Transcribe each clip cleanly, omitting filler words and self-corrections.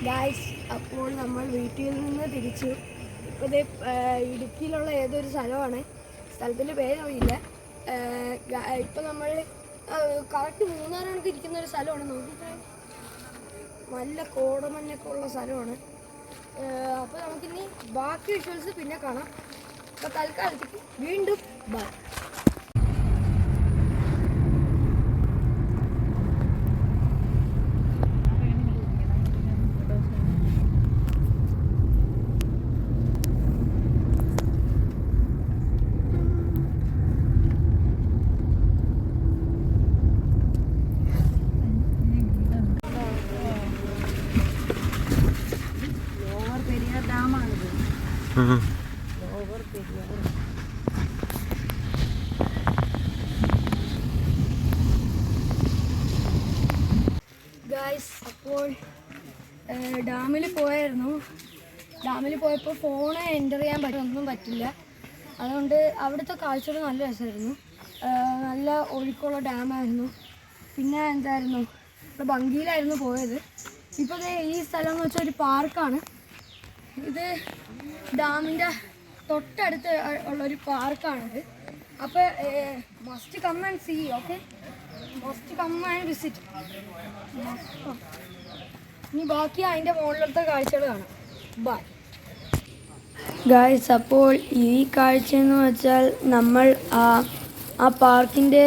Guys, അപ്പോൾ നമ്മൾ വീട്ടിൽ നിന്ന് തിരിച്ചു. ഇപ്പോൾ ഇടുക്കിയിലുള്ള ഏതൊരു സ്ഥലമാണ്, സ്ഥലത്തിൻ്റെ പേരറിയില്ല. ഇപ്പോൾ നമ്മൾ കറക്റ്റ് മൂന്നാറാണ് ഇരിക്കുന്ന ഒരു സ്ഥലമാണ്. നോക്കിയിട്ട് നല്ല കോടമഞ്ഞൊക്കെ ഉള്ള സ്ഥലമാണ്. അപ്പോൾ നമുക്കിനി ബാക്കി വിഷ്വൽസ് പിന്നെ കാണാം. അപ്പോൾ തൽക്കാലത്തേക്ക് വീണ്ടും ബൈ. ഗായ്സ്, അപ്പോൾ ഡാമിൽ പോയായിരുന്നു. ഡാമിൽ പോയപ്പോൾ ഫോണ് എൻ്റർ ചെയ്യാൻ ഒന്നും പറ്റില്ല. അതുകൊണ്ട് അവിടുത്തെ കാഴ്ചകൾ നല്ല രസമായിരുന്നു. നല്ല ഒഴുക്കുള്ള ഡാമായിരുന്നു. പിന്നെ എന്തായിരുന്നു, ഇവിടെ ഭംഗിയിലായിരുന്നു പോയത്. ഇപ്പോൾ ഈ സ്ഥലം എന്ന് വെച്ചാൽ ഒരു പാർക്കാണ്. ഇത് ഡാമിൻ്റെ തൊട്ടടുത്ത് ഉള്ളൊരു പാർക്കാണിത്. അപ്പോൾ must come and see. Okay, must come and visit. ഇനി ബാക്കി അതിൻ്റെ മുകളിലത്തെ കാഴ്ചകൾ കാണാം. Bye guys. അപ്പോൾ ഈ കാഴ്ച എന്ന് വെച്ചാൽ നമ്മൾ ആ പാർക്കിൻ്റെ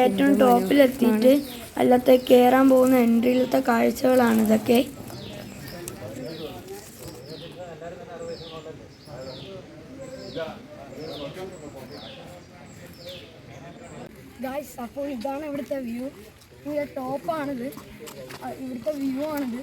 ഏറ്റവും ടോപ്പിലെത്തിയിട്ട് അല്ലാത്ത കയറാൻ പോകുന്ന എൻട്രിയിലത്തെ കാഴ്ചകളാണ് ഇതൊക്കെ. ഗായ്സ്, അപ്പോൾ ഇതാണ് ഇവിടുത്തെ വ്യൂ. ഇതിൻ്റെ ടോപ്പാണിത്, ഇവിടുത്തെ വ്യൂ ആണിത്.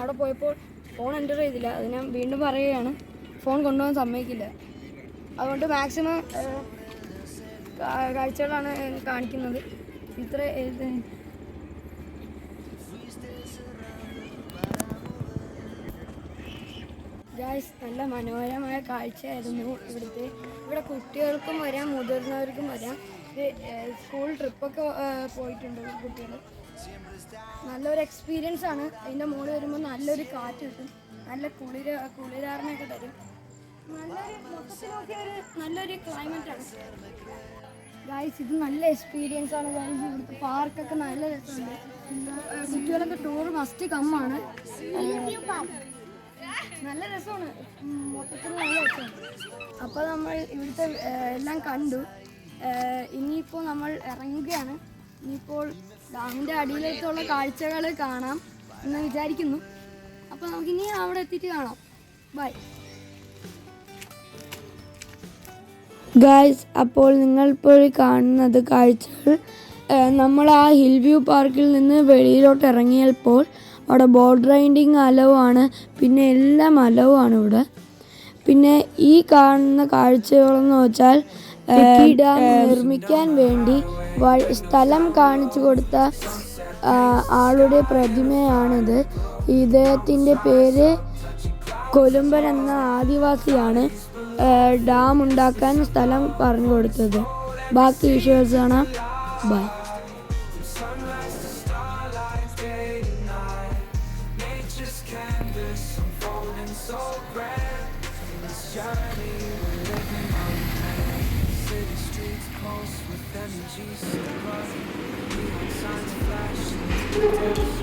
അവിടെ പോയപ്പോൾ ഫോൺ എൻ്റർ ചെയ്തില്ല. അത് ഞാൻ വീണ്ടും പറയുകയാണ്, ഫോൺ കൊണ്ടുപോകാൻ സമ്മതിക്കില്ല. അതുകൊണ്ട് മാക്സിമം കാഴ്ചകളാണ് കാണിക്കുന്നത്. ഇത്ര ഗായ്സ്, നല്ല മനോഹരമായ കാഴ്ചയായിരുന്നു ഇവിടുത്തെ. ഇവിടെ കുട്ടികൾക്കും വരാം, മുതിർന്നവർക്കും വരാം. സ്കൂൾ ട്രിപ്പൊക്കെ പോയിട്ടുണ്ട് കുട്ടികൾ. നല്ലൊരു എക്സ്പീരിയൻസ് ആണ്. അതിൻ്റെ മുകളിൽ വരുമ്പോൾ നല്ലൊരു കാറ്റ് കിട്ടും, നല്ല കുളിരാർമയൊക്കെ തരും. നല്ലൊരു ക്ലൈമറ്റാണ് ഗായ്സ്. ഇത് നല്ല എക്സ്പീരിയൻസ് ആണ് ഗായ്സ്. ഇവിടുത്തെ പാർക്കൊക്കെ നല്ല രസമുണ്ട്. കുട്ടികളൊക്കെ ടൂർ മസ്റ്റ് കമ്മാണ്. നല്ല രസമാണ്, മൊത്തത്തിൽ നല്ല രസമാണ്. അപ്പോൾ നമ്മൾ ഇവിടുത്തെ എല്ലാം കണ്ടു. ഇനിയിപ്പോൾ നമ്മൾ ഇറങ്ങുകയാണ്. ഇനിയിപ്പോൾ ഡാമിൻ്റെ അടിയിലേക്കുള്ള കാഴ്ചകൾ കാണാം എന്ന് വിചാരിക്കുന്നു. അപ്പോൾ നമുക്കിനി അവിടെ എത്തിയിട്ട് കാണാം. Bye guys. അപ്പോൾ നിങ്ങളിപ്പോൾ കാണുന്നത് കാഴ്ചകൾ നമ്മൾ ആ ഹിൽ വ്യൂ പാർക്കിൽ നിന്ന് വെളിയിലോട്ട് ഇറങ്ങിയപ്പോൾ അവിടെ ബോട്ട് റൈഡിങ് അലവാണ്, പിന്നെ എല്ലാം അലവാണ് ഇവിടെ. പിന്നെ ഈ കാണുന്ന കാഴ്ചകളെന്ന് വെച്ചാൽ ഡാം നിർമ്മിക്കാൻ വേണ്ടി സ്ഥലം കാണിച്ചു കൊടുത്ത ആളുടെ പ്രതിമയാണിത്. ഇദ്ദേഹത്തിൻ്റെ പേര് കൊലുമ്പൻ എന്ന ആദിവാസിയാണ് ഡാം ഉണ്ടാക്കാൻ സ്ഥലം പറഞ്ഞു കൊടുത്തത്. ബാക്കി വിഷ്വൽസ് കാണാം. By. With energy so bright, neon signs flashing.